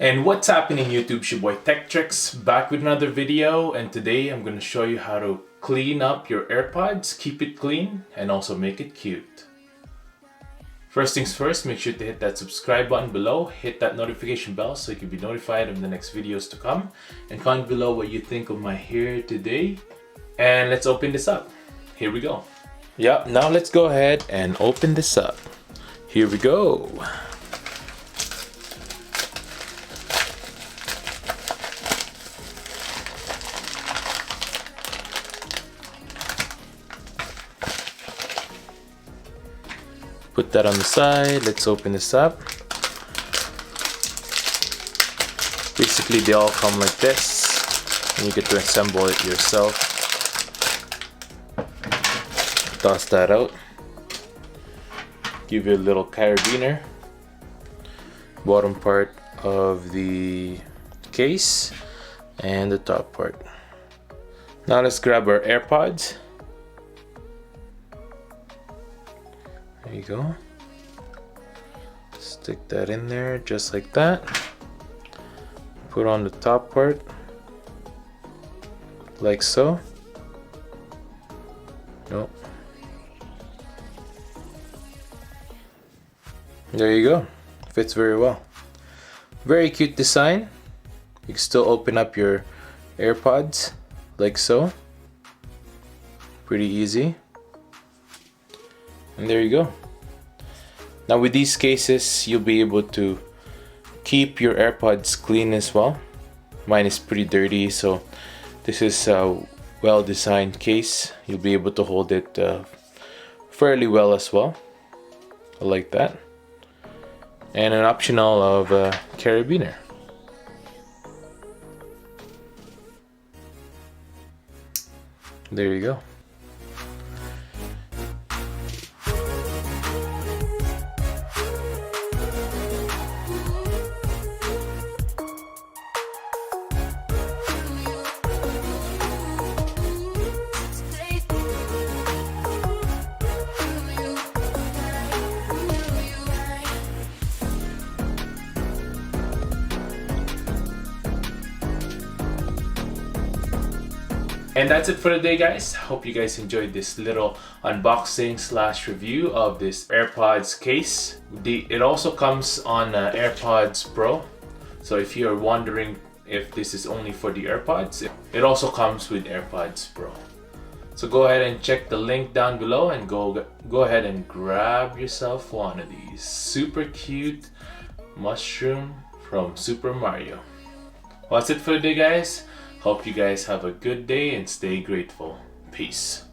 And what's happening YouTube? It's your boy Tech Tricks back with another video, and today I'm going to show you how to clean up your AirPods, keep it clean, and also make it cute. First things first, make sure to hit that subscribe button below, hit that notification bell so you can be notified of the next videos to come, and comment below what you think of my hair today. And let's open this up. Here we go. Yep, now let's go ahead and open this up. Here we go. Put that on the side. Let's open this up. Basically, they all come like this, and you get to assemble it yourself. Toss that out. Give you a little carabiner. Bottom part of the case and the top part. Now let's grab our AirPods. There you go. Stick that in there just like that. Put on the top part like so. Nope. There you go. Fits very well. Very cute design. You can still open up your AirPods like so. Pretty easy. And there you go. Now with these cases, you'll be able to keep your AirPods clean as well. Mine is pretty dirty, so this is a well-designed case. You'll be able to hold it fairly well as well. I like that. And an optional of carabiner. There you go. And that's it for today, guys. Hope you guys enjoyed this little unboxing / review of this AirPods case. It also comes on AirPods Pro. So if you're wondering if this is only for the AirPods, it also comes with AirPods Pro. So go ahead and check the link down below and go ahead and grab yourself one of these. Super cute mushroom from Super Mario. Well, that's it for today, guys. Hope you guys have a good day and stay grateful. Peace.